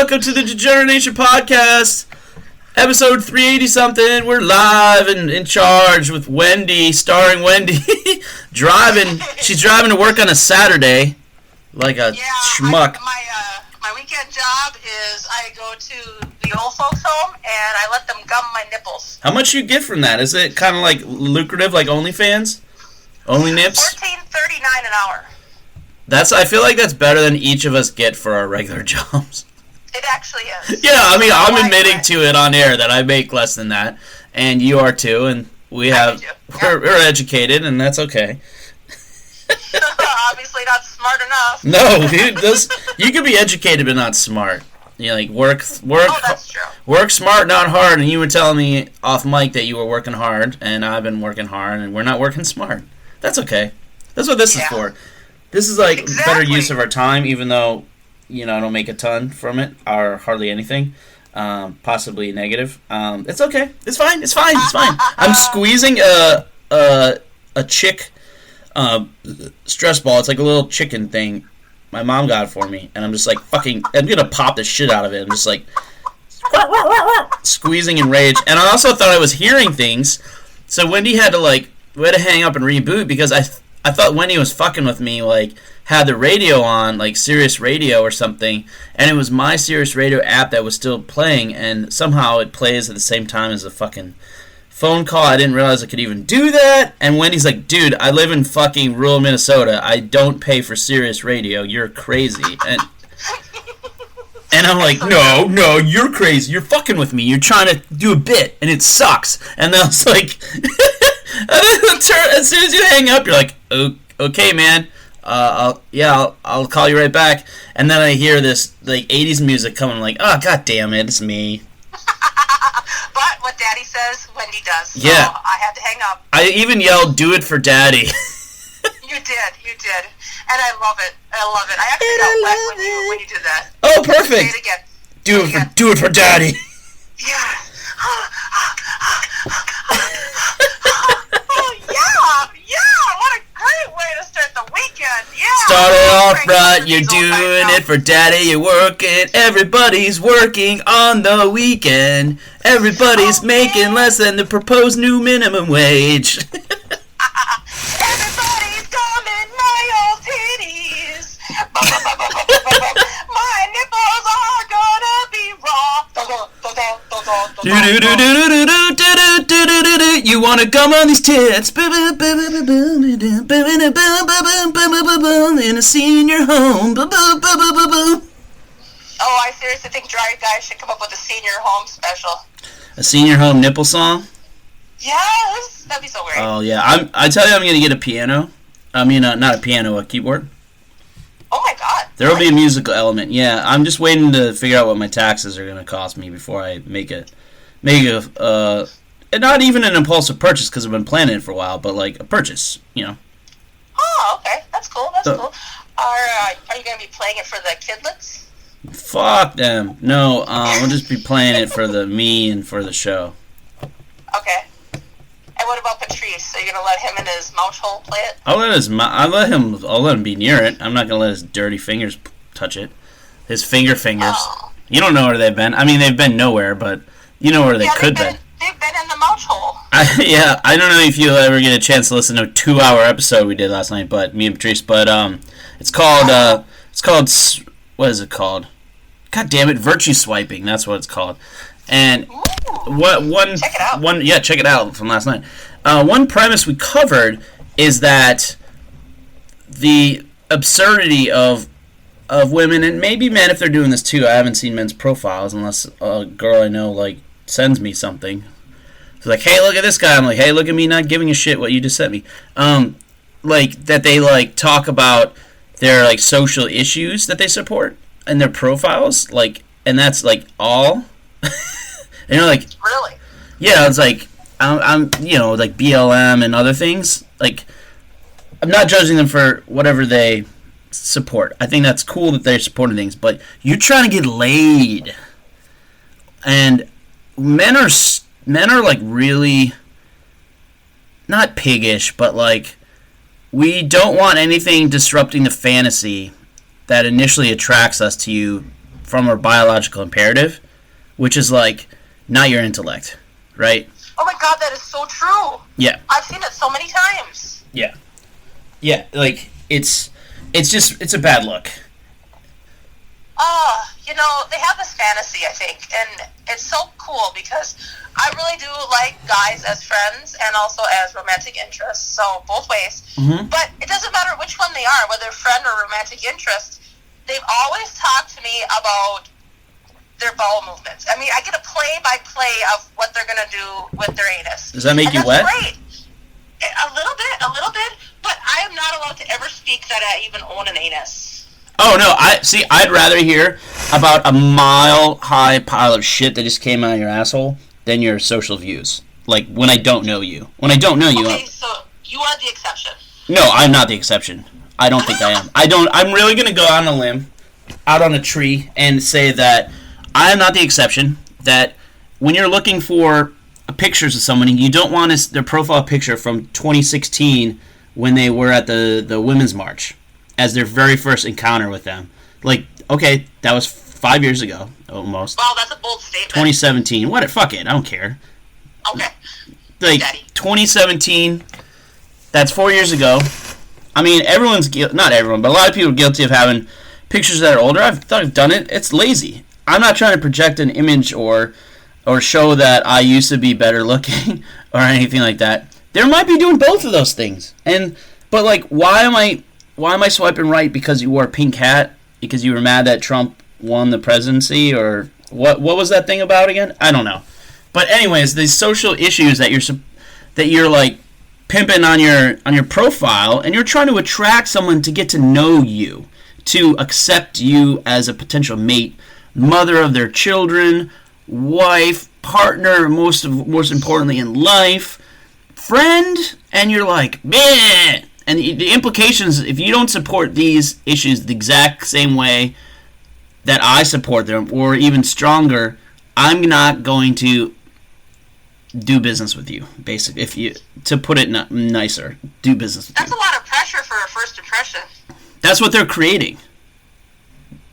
welcome to the Degeneration Podcast, episode 380-something. We're live and in charge with Wendy, starring Wendy, She's driving to work on a Saturday, like a schmuck. My weekend job is I go to the old folks home and I let them gum my nipples. How much you get from that? Is it kind of like lucrative, like OnlyFans? Only nips? $14.39 an hour. I feel like that's better than each of us get for our regular jobs. It actually is. Yeah, I mean, I'm admitting to it on air that I make less than that, and you are too, and we're educated, and that's okay. Obviously not smart enough. No, you can be educated but not smart. You know, like work. Oh, that's true. Work smart, not hard. And you were telling me off mic that you were working hard, and I've been working hard, and we're not working smart. That's okay. That's what this is for. This is like better use of our time, even though I don't make a ton from it or hardly anything. Possibly negative. It's okay. It's fine. It's fine. It's fine. I'm squeezing a chick stress ball. It's like a little chicken thing my mom got for me, and I'm just like I'm gonna pop the shit out of it. I'm just like squeezing in rage, and I also thought I was hearing things, so Wendy we had to hang up and reboot because I thought Wendy was fucking with me, had the radio on, Sirius Radio or something, and it was my Sirius Radio app that was still playing, and somehow it plays at the same time as a fucking phone call. I didn't realize I could even do that, and Wendy's like, dude, I live in fucking rural Minnesota. I don't pay for Sirius Radio. You're crazy. And I'm like, no, you're crazy. You're fucking with me. You're trying to do a bit, and it sucks. And then I was like, as soon as you hang up, you're like, okay, man. I'll call you right back. And then I hear this 80s music coming. I'm like, oh, god damn it, it's me. But what Daddy says, Wendy does. So yeah. I had to hang up. I even yelled, "Do it for Daddy." You did, and I love it. I actually got wet when you did that. Oh, perfect. Say it again. Do it for Daddy. Yeah. Oh, yeah. What a great way to start the weekend. Yeah. Start it off right. You're doing it for Daddy. You're working. Everybody's working on the weekend. Everybody's making less than the proposed new minimum wage. Everybody's coming my old titties. My nipples are gonna be raw. You wanna come on these tits in a senior home. Oh, I seriously think Dry Guys should come up with a senior home special. A senior home nipple song? Yes, that'd be so great. Oh yeah, I tell you, I'm gonna get a piano. I mean, not a piano, a keyboard. Oh my god. There will be a musical element. Yeah, I'm just waiting to figure out what my taxes are gonna cost me before I make a not even an impulsive purchase because I've been planning it for a while, but a purchase, Oh, okay, that's cool. Cool. Are you gonna be playing it for the kidlets? Fuck them. No, we'll just be playing it for me and for the show. Okay. And what about Patrice? Are you gonna let him and his mouse hole play it? I'll let him be near it. I'm not gonna let his dirty fingers touch it. His fingers. Oh. You don't know where they've been. I mean, they've been nowhere, but you know where they could be. They've been in the mouse hole. I don't know if you'll ever get a chance to listen to a 2-hour episode we did last night, but me and Patrice. But it's called what is it called? God damn it, virtue swiping. That's what it's called. And check it out. Check it out from last night. One premise we covered is that the absurdity of women, and maybe men if they're doing this too. I haven't seen men's profiles unless a girl I know sends me something. It's like, hey, look at this guy. I'm like, hey, look at me not giving a shit what you just sent me. That they talk about their social issues that they support in their profiles, and that's all. And you're like, really? Yeah, it's I'm BLM and other things. I'm not judging them for whatever they support. I think that's cool that they're supporting things, but you're trying to get laid, and men are really not piggish, but we don't want anything disrupting the fantasy that initially attracts us to you from our biological imperative, which is like not your intellect, right? Oh my god, that is so true. Yeah. I've seen it so many times. Yeah. Yeah, like it's a bad look. They have this fantasy, I think, and it's so cool because I really do like guys as friends and also as romantic interests, so both ways. Mm-hmm. But it doesn't matter which one they are, whether friend or romantic interest, they've always talked to me about their bowel movements. I mean, I get a play-by-play of what they're going to do with their anus. Does that make you wet? Great. A little bit, but I am not allowed to ever speak that I even own an anus. Oh, no, I'd rather hear about a mile-high pile of shit that just came out of your asshole than your social views. Like, when I don't know you. When I don't know you... Okay, so you are the exception. No, I'm not the exception. I don't think I am. I'm really going to go out on a limb, out on a tree, and say that I am not the exception, that when you're looking for pictures of someone, you don't want their profile picture from 2016 when they were at the Women's March as their very first encounter with them. Like, okay, that was 5 years ago, almost. Wow, that's a bold statement. 2017. What? Fuck it. I don't care. Okay. Like, Daddy. 2017, that's 4 years ago. I mean, not everyone, but a lot of people are guilty of having pictures that are older. I've done it. It's lazy. I'm not trying to project an image or show that I used to be better looking or anything like that. There might be doing both of those things. But like, why am I swiping right because you wore a pink hat? Because you were mad that Trump won the presidency, or what was that thing about again? I don't know. But anyways, these social issues that you're like pimping on your profile, and you're trying to attract someone to get to know you, to accept you as a potential mate, mother of their children, wife, partner, most importantly in life, friend, and you're like, man. And the implications, if you don't support these issues the exact same way that I support them, or even stronger, I'm not going to do business with you, basically. To put it nicer, do business with you. That's a lot of pressure for a first impression. That's what they're creating.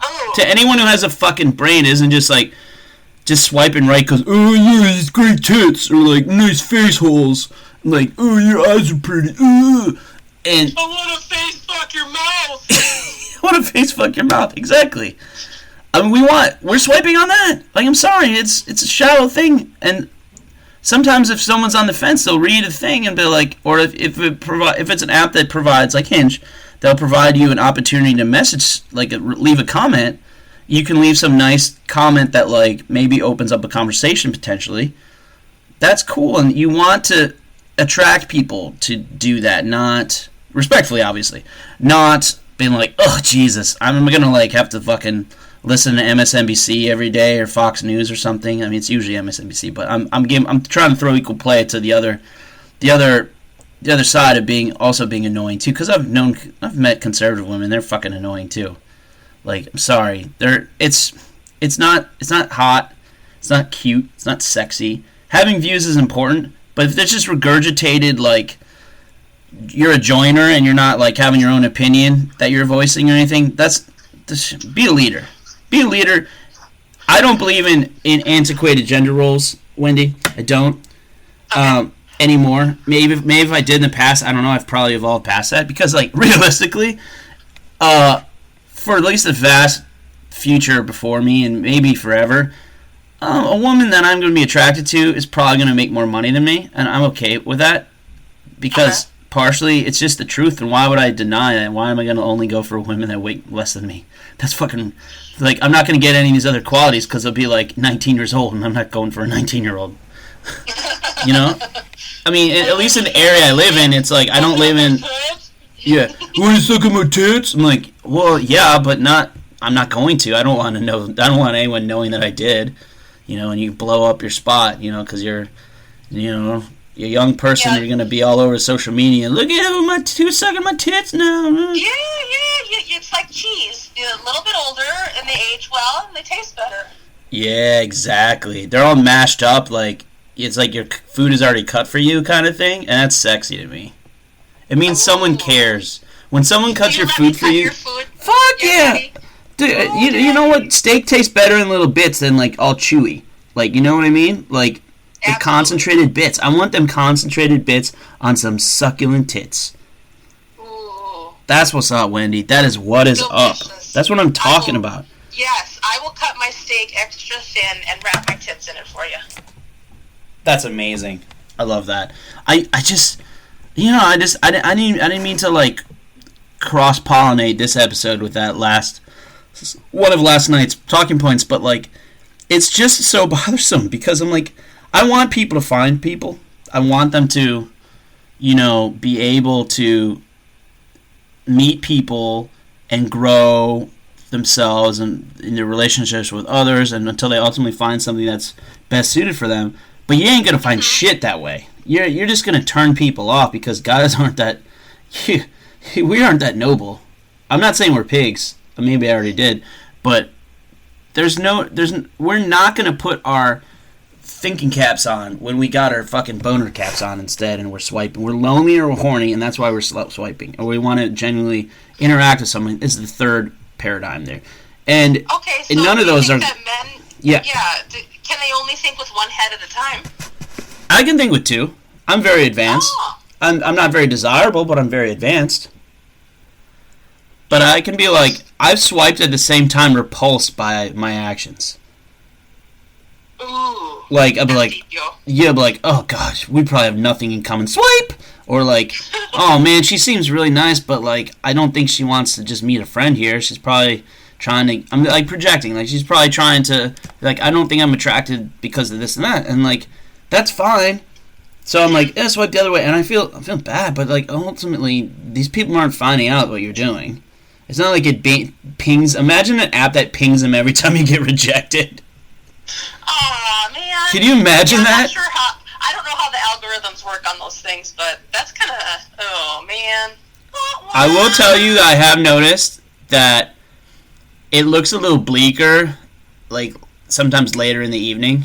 Oh. To anyone who has a fucking brain, isn't just swiping right because, oh yeah, these great tits, or like nice face holes, like, oh, your eyes are pretty, and I want to face fuck your mouth. I want to face fuck your mouth, exactly. I mean, we're swiping on that. Like, I'm sorry, it's a shallow thing, and sometimes if someone's on the fence, they'll read a thing and be like, or if it's an app that provides, like Hinge, they'll provide you an opportunity to message, like leave a comment. You can leave some nice comment that like maybe opens up a conversation potentially. That's cool, and you want to attract people to do that, not respectfully, obviously, not being like, oh Jesus, I'm gonna like have to fucking listen to MSNBC every day or Fox News or something. I mean, it's usually MSNBC, but I'm trying to throw equal play to the other side of being annoying too, because I've met conservative women. They're fucking annoying too. Like, I'm sorry, it's not hot, it's not cute, it's not sexy. Having views is important, but if it's just regurgitated, like you're a joiner and you're not like having your own opinion that you're voicing or anything, be a leader. Be a leader. I don't believe in antiquated gender roles, Wendy. I don't anymore. Maybe if I did in the past, I don't know. I've probably evolved past that because, like, realistically, for at least the vast future before me and maybe forever, a woman that I'm going to be attracted to is probably going to make more money than me, and I'm okay with that because partially it's just the truth, and why would I deny that? Why am I going to only go for women that weigh less than me? That's fucking, like, I'm not going to get any of these other qualities because they'll be like 19 years old, and I'm not going for a 19-year-old. You know? I mean, at least in the area I live in, it's like I don't live in. Yeah. Want to suck at my tits? I'm like, well, yeah, but I'm not going to. I don't want to know. I don't want anyone knowing that I did. You know, and you blow up your spot. You know, because you're a young person. Yeah. You're gonna be all over social media. Look at who's sucking my tits now. Yeah. It's like cheese. You're a little bit older, and they age well, and they taste better. Yeah, exactly. They're all mashed up. Like, it's like your food is already cut for you, kind of thing, and that's sexy to me. It means someone cares. When someone cuts your food for you, fuck yeah! Dude, you know what? Steak tastes better in little bits than, like, all chewy. Like, you know what I mean? Like, the concentrated bits. I want them concentrated bits on some succulent tits. Ooh. That's what's up, Wendy. That is what is Delicious. up. That's what I'm talking about. Yes, I will cut my steak extra thin and wrap my tits in it for you. That's amazing. I love that. I just, you know, I didn't mean to, like, cross-pollinate this episode with that one of last night's talking points, but, like, it's just so bothersome because I'm like, I want people to find people. I want them to, you know, be able to meet people and grow themselves and in their relationships with others, and until they ultimately find something that's best suited for them. But you ain't gonna find shit that way. You're just gonna turn people off because guys aren't that. We aren't that noble. I'm not saying we're pigs. Maybe I already did, but we're not gonna put our thinking caps on when we got our fucking boner caps on instead, and we're swiping. We're lonely or we're horny, and that's why we're swiping, or we want to genuinely interact with someone. This is the third paradigm there, and okay, so and none of those are. That men, can they only think with one head at a time? I can think with two. I'm very advanced. Oh. I'm not very desirable, but I'm very advanced. But I can be like, I've swiped at the same time, repulsed by my actions. Ooh. Like, I'll be like, oh gosh, we probably have nothing in common. Swipe! Or like, oh man, she seems really nice, but like, I don't think she wants to just meet a friend here. She's probably trying to, I'm like projecting, like she's probably trying to, like, I don't think I'm attracted because of this and that. And like, that's fine. So I'm like, swipe the other way. And I feel bad, but like, ultimately, these people aren't finding out what you're doing. It's not like it pings. Imagine an app that pings them every time you get rejected. Oh man! Can you imagine that? I don't know how the algorithms work on those things, but that's kind of, oh man. I will tell you that I have noticed that it looks a little bleaker, like sometimes later in the evening.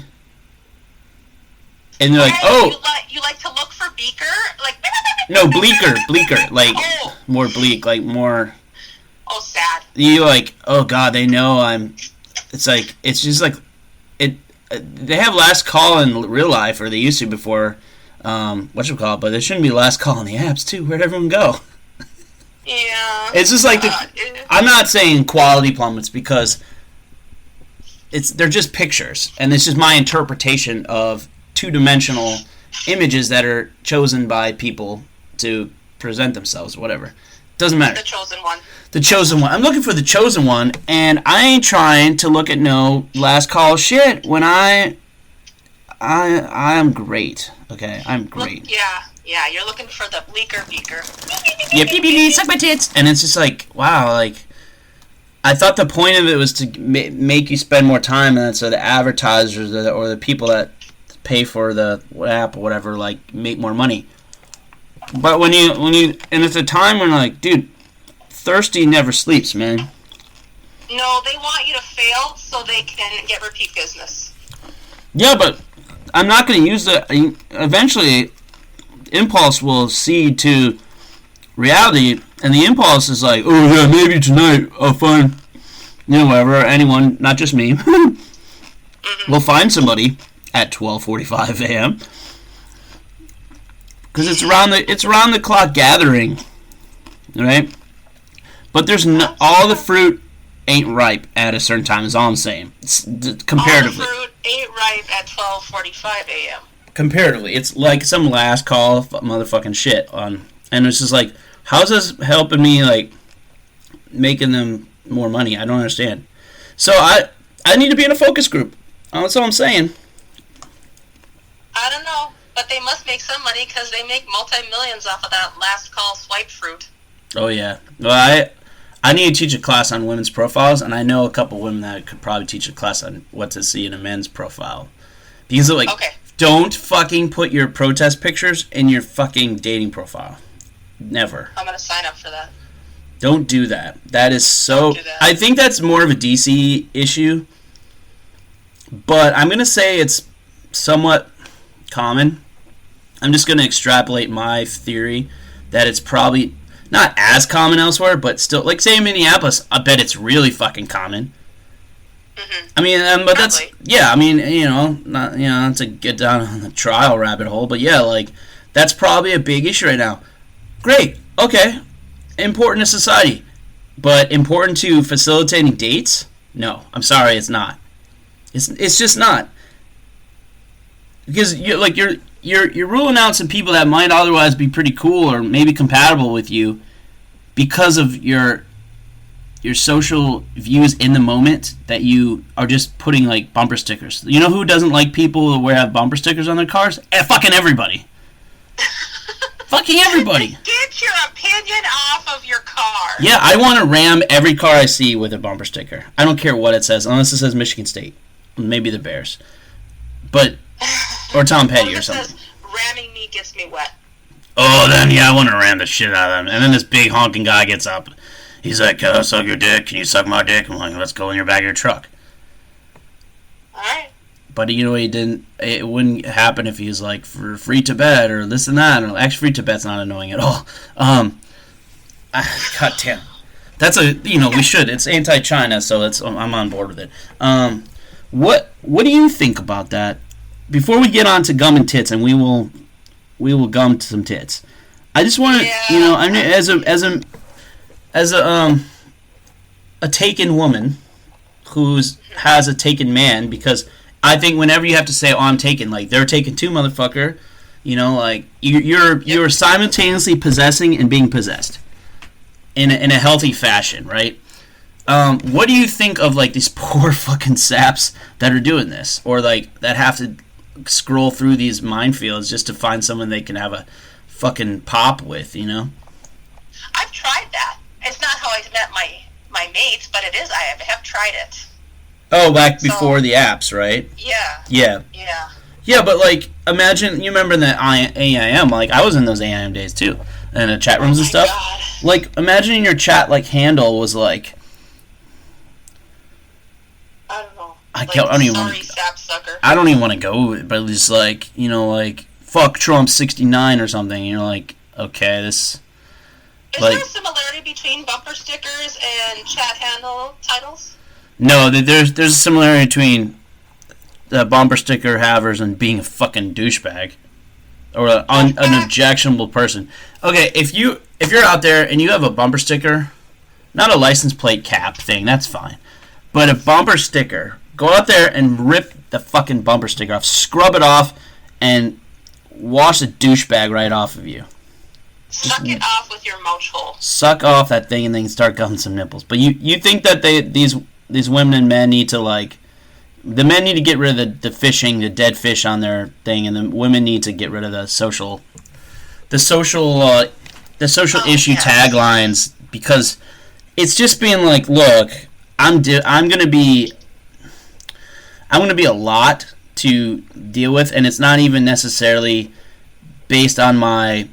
And they're like, oh. You like to look for beaker? Like. No, bleaker, like more bleak, like more. Oh, sad. You like, oh god, they know I'm. It's like, it's just like, they have last call in real life, or they used to before, whatchamacallit, but there shouldn't be last call in the apps too. Where'd everyone go? Yeah. It's just like, I'm not saying quality plummets because they're just pictures, and it's just my interpretation of two-dimensional images that are chosen by people to present themselves, whatever. Doesn't matter. The chosen one. The chosen one. I'm looking for the chosen one, and I ain't trying to look at no last call shit when I am great. Okay, I'm great. Yeah, you're looking for the bleaker beaker. Yeah, beep, suck my tits. And it's just like, wow, like, I thought the point of it was to make you spend more time, and so the advertisers or the people that pay for the app or whatever, like, make more money. But when you and it's a time when, like, dude, thirsty never sleeps, man. No, they want you to fail so they can get repeat business. Yeah, but I'm not going to use eventually, impulse will cede to reality, and the impulse is like, oh yeah, maybe tonight I'll find, whatever, anyone, not just me, we'll find somebody at 12:45 a.m. Because it's around the clock gathering, right? But there's all the fruit ain't ripe at a certain time. Is all I'm saying. Comparatively, all the fruit ain't ripe at 12:45 a.m. Comparatively, it's like some last call motherfucking shit on, and it's just like, how's this helping me, like, making them more money? I don't understand. So I need to be in a focus group. That's all I'm saying. I don't know. But they must make some money because they make multi-millions off of that last call swipe fruit. Oh, yeah. Well, I need to teach a class on women's profiles, and I know a couple women that could probably teach a class on what to see in a men's profile. Because, like, don't fucking put your protest pictures in your fucking dating profile. Never. I'm going to sign up for that. Don't do that. That is so... Don't do that. I think that's more of a DC issue, but I'm going to say it's somewhat common. I'm just going to extrapolate my theory that it's probably not as common elsewhere, but still, like, say in Minneapolis, I bet it's really fucking common. Mm-hmm. I mean, but that's, Probably. yeah, I mean, not to get down on the trial rabbit hole, but yeah, like, that's probably a big issue right now. Great, okay, important to society, but important to facilitating dates? No, I'm sorry, it's not. It's just not. Because you're ruling out some people that might otherwise be pretty cool or maybe compatible with you because of your social views in the moment, that you are just putting like bumper stickers. You know who doesn't like people who have bumper stickers on their cars? Fucking everybody. Fucking everybody. Get your opinion off of your car. Yeah, I want to ram every car I see with a bumper sticker. I don't care what it says, unless it says Michigan State. Maybe the Bears. But, or Tom Petty or something. Says, ramming me gets me wet. Oh, then, yeah, I want to ram the shit out of them. And then this big honking guy gets up. He's like, can I suck your dick? Can you suck my dick? I'm like, let's go in your back of your truck. Alright. But, it wouldn't happen if he was like, for free Tibet or this and that. Or, actually, free Tibet's not annoying at all. God damn. That's we should. It's anti-China, so I'm on board with it. What do you think about that? Before we get on to gum and tits, and we will gum to some tits. I just want to, as a taken woman who has a taken man, because I think whenever you have to say, "Oh, I'm taken," like they're taken too, motherfucker. Like you're simultaneously possessing and being possessed in a healthy fashion, right? What do you think of like these poor fucking saps that are doing this, or like that have to scroll through these minefields just to find someone they can have a fucking pop with? I've tried that. It's not how I met my mates, but it is. I have tried it. Oh, back before the apps, right? Yeah. Yeah. Yeah. Yeah, but like, imagine, you remember the AIM, like, I was in those AIM days too, and the chat rooms and stuff. God. Like, imagine your chat, like, handle was like, I don't know. I don't even want sorry, sapsucker. I don't even want to go with it, but it's like, like, fuck Trump 69 or something, and you're like, okay, this... Is like, there a similarity between bumper stickers and chat handle titles? No, there's a similarity between the bumper sticker havers and being a fucking douchebag. Or an objectionable person. Okay, if you're out there and you have a bumper sticker, not a license plate cap thing, that's fine. But a bumper sticker, go out there and rip the fucking bumper sticker off, scrub it off, and wash the douchebag right off of you. Suck it off with your mouth hole. Suck off that thing and then start gumming some nipples. But you think that these women and men need to, like, the men need to get rid of the fishing, the dead fish on their thing, and the women need to get rid of the social issue taglines, because it's just being like, look, I'm gonna be a lot to deal with, and it's not even necessarily based on my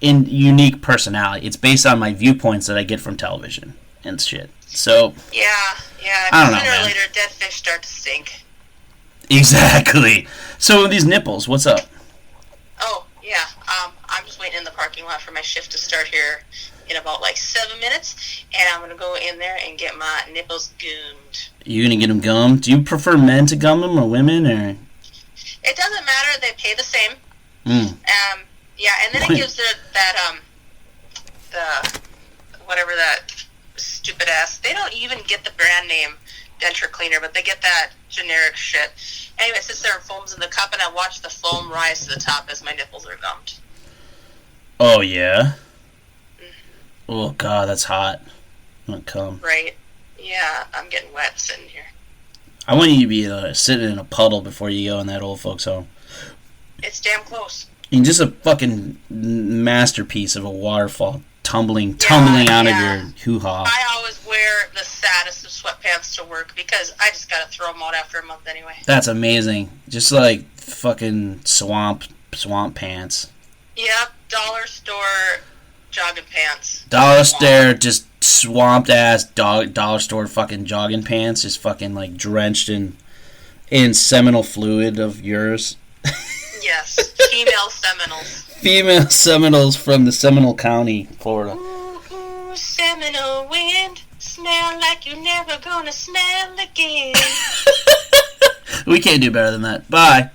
unique personality. It's based on my viewpoints that I get from television and shit. So yeah. I don't know, Sooner or man. later, dead fish start to stink. Exactly. So these nipples, what's up? Oh yeah. I'm just waiting in the parking lot for my shift to start here in about like 7 minutes, and I'm gonna go in there and get my nipples gummed. You gonna get them gummed? Do you prefer men to gum them or women, or? It doesn't matter. They pay the same. Yeah, and then it gives it that the whatever that stupid ass. They don't even get the brand name denture cleaner, but they get that generic shit. Anyway, it sits there and foams in the cup, and I watch the foam rise to the top as my nipples are gummed. Oh yeah. Oh god, that's hot. I'm gonna come. Right. Yeah, I'm getting wet sitting here. I want you to be sitting in a puddle before you go in that old folks' home. It's damn close. And just a fucking masterpiece of a waterfall tumbling out of your hoo-ha. I always wear the saddest of sweatpants to work because I just gotta throw them out after a month anyway. That's amazing. Just like fucking swamp pants. Yep, dollar store jogging pants. Dollar store, just swamped ass dollar store fucking jogging pants, just fucking like drenched in seminal fluid of yours. Yes, female Seminoles. Female Seminoles from the Seminole County, Florida. Ooh, you're never gonna smell again. We can't do better than that. Bye.